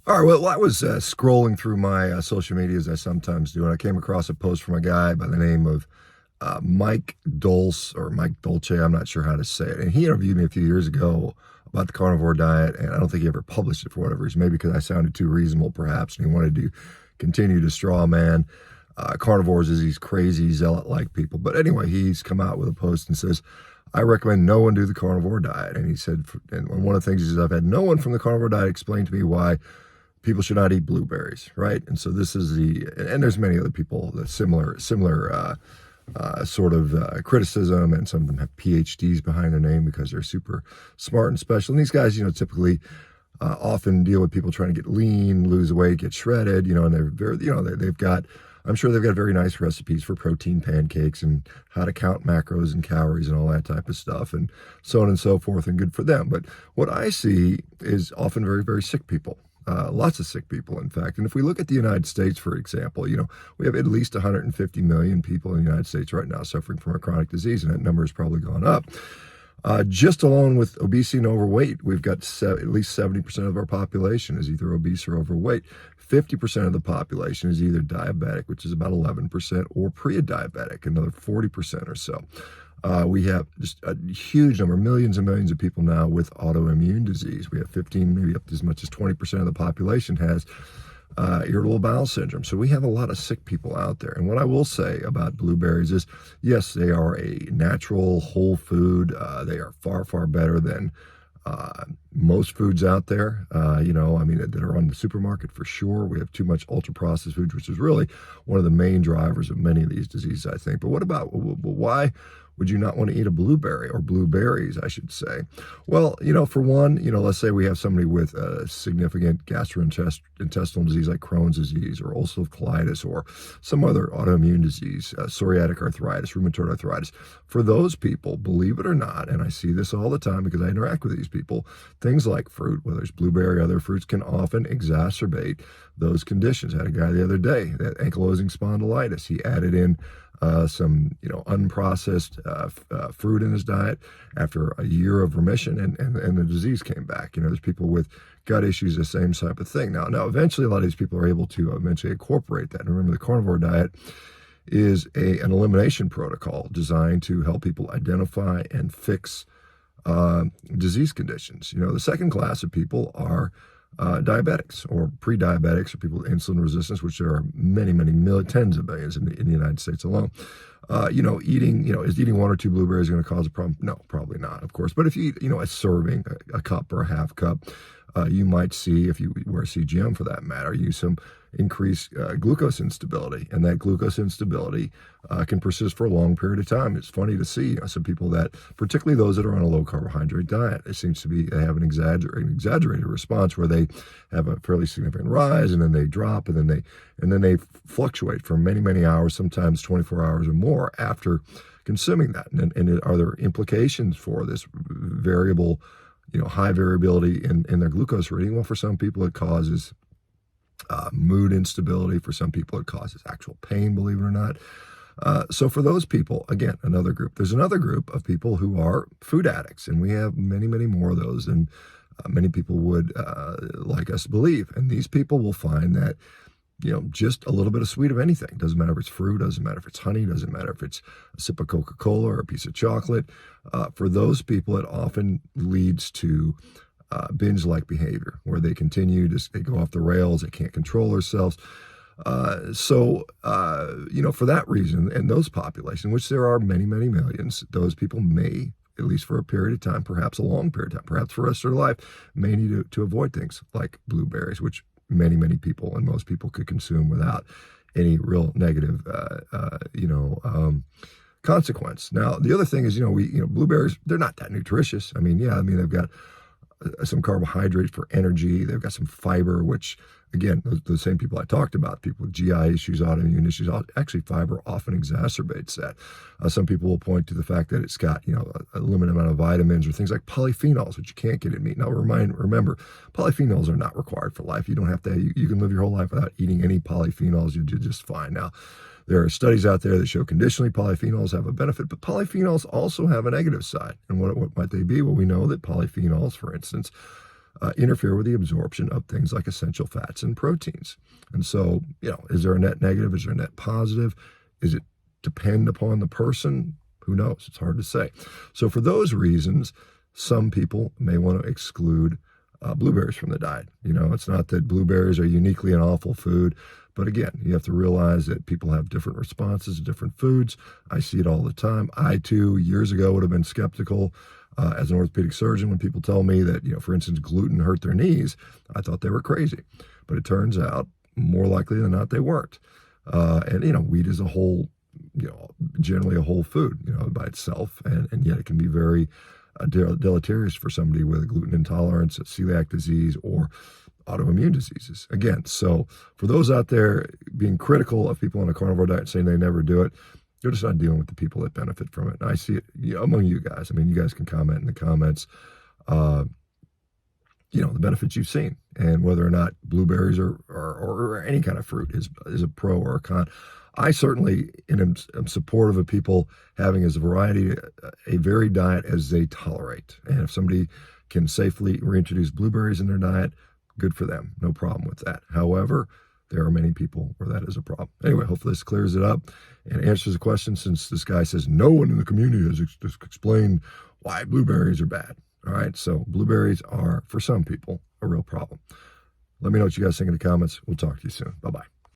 All right, well, I was scrolling through my social media as I sometimes do, and I came across a post from a guy by the name of Mike Dulce or Mike Dolce. I'm not sure how to say it. And he interviewed me a few years ago about the carnivore diet, and I don't think he ever published it for whatever reason, maybe because I sounded too reasonable, perhaps, and he wanted to continue to straw man carnivores as these crazy zealot-like people. But anyway, he's come out with a post and says, I recommend no one do the carnivore diet. And he said, and one of the things he says, I've had no one from the carnivore diet explain to me why people should not eat blueberries, right? And so this is and there's many other people that similar sort of criticism, and some of them have PhDs behind their name because they're super smart and special. And these guys, typically often deal with people trying to get lean, lose weight, get shredded, and they're very, they've got, I'm sure they've got very nice recipes for protein pancakes and how to count macros and calories and all that type of stuff and so on and so forth, and good for them. But what I see is often very, very sick people. Lots of sick people, in fact. And if we look at the United States, for example, we have at least 150 million people in the United States right now suffering from a chronic disease, and that number has probably gone up. Just alone with obesity and overweight, we've got at least 70% of our population is either obese or overweight. 50% of the population is either diabetic, which is about 11%, or pre-diabetic, another 40% or so. We have just a huge number, millions and millions of people now with autoimmune disease. We have 15, maybe up to as much as 20% of the population has irritable bowel syndrome. So we have a lot of sick people out there. And what I will say about blueberries is, yes, they are a natural whole food. They are far, far better than most foods out there, that are on the supermarket for sure. We have too much ultra processed foods, which is really one of the main drivers of many of these diseases, I think. But what about, why would you not want to eat a blueberry, or blueberries, I should say? Well, for one, let's say we have somebody with a significant gastrointestinal disease like Crohn's disease or ulcerative colitis or some other autoimmune disease, psoriatic arthritis, rheumatoid arthritis. For those people, believe it or not, and I see this all the time because I interact with these people, things like fruit, whether it's blueberry or other fruits, can often exacerbate those conditions. I had a guy the other day that ankylosing spondylitis. He added in some unprocessed fruit in his diet after a year of remission, and the disease came back. There's people with gut issues, the same type of thing. Now eventually a lot of these people are able to eventually incorporate that. And remember, the carnivore diet is an elimination protocol designed to help people identify and fix disease conditions. The second class of people are diabetics or pre-diabetics, or people with insulin resistance, which there are many, tens of millions in the United States alone. Is eating one or two blueberries going to cause a problem? No, probably not, of course. But if you eat, a serving, a cup or a half cup, you might see, if you wear CGM for that matter, some increased glucose instability, and that glucose instability can persist for a long period of time. It's funny to see some people that, particularly those that are on a low carbohydrate diet, it seems to be they have an exaggerated response where they have a fairly significant rise, and then they drop, and then they fluctuate for many hours, sometimes 24 hours or more after consuming that. And are there implications for this variable, high variability in their glucose reading? Well, for some people it causes mood instability. For some people it causes actual pain, believe it or not. So for those people, again, another group. There's another group of people who are food addicts, and we have many more of those than many people would like us to believe. And these people will find that just a little bit of sweet of anything. Doesn't matter if it's fruit, doesn't matter if it's honey, doesn't matter if it's a sip of Coca-Cola or a piece of chocolate. For those people, it often leads to binge-like behavior, where they they go off the rails, they can't control themselves. For that reason, and those populations, which there are many millions, those people may, at least for a period of time, perhaps a long period of time, perhaps for the rest of their life, may need to avoid things like blueberries, which many people and most people could consume without any real negative, consequence. Now, the other thing is, blueberries, they're not that nutritious. They've got some carbohydrates for energy. They've got some fiber, which, again, the same people I talked about, people with GI issues, autoimmune issues, actually fiber often exacerbates that. Some people will point to the fact that it's got, a limited amount of vitamins or things like polyphenols, which you can't get in meat. Now, remember, polyphenols are not required for life. You don't have to, you can live your whole life without eating any polyphenols. You do just fine. Now, there are studies out there that show conditionally polyphenols have a benefit, but polyphenols also have a negative side. And what might they be? Well, we know that polyphenols, for instance, interfere with the absorption of things like essential fats and proteins. And so, is there a net negative? Is there a net positive? Is it depend upon the person? Who knows? It's hard to say. So for those reasons, some people may want to exclude blueberries from the diet. It's not that blueberries are uniquely an awful food, but again, you have to realize that people have different responses to different foods. I see it all the time. I too, years ago, would have been skeptical as an orthopedic surgeon when people tell me that, for instance, gluten hurt their knees. I thought they were crazy, but it turns out more likely than not they weren't. And wheat is a whole, generally a whole food, by itself, and yet it can be very deleterious for somebody with a gluten intolerance, celiac disease, or autoimmune diseases. Again, so for those out there being critical of people on a carnivore diet saying they never do it, you're just not dealing with the people that benefit from it. And I see it among you guys. I mean, you guys can comment in the comments, the benefits you've seen and whether or not blueberries or any kind of fruit is a pro or a con. I certainly am supportive of people having as a variety, a varied diet as they tolerate. And if somebody can safely reintroduce blueberries in their diet, good for them. No problem with that. However, there are many people where that is a problem. Anyway, hopefully this clears it up and answers the question, since this guy says no one in the community has explained why blueberries are bad. All right, so blueberries are, for some people, a real problem. Let me know what you guys think in the comments. We'll talk to you soon. Bye-bye.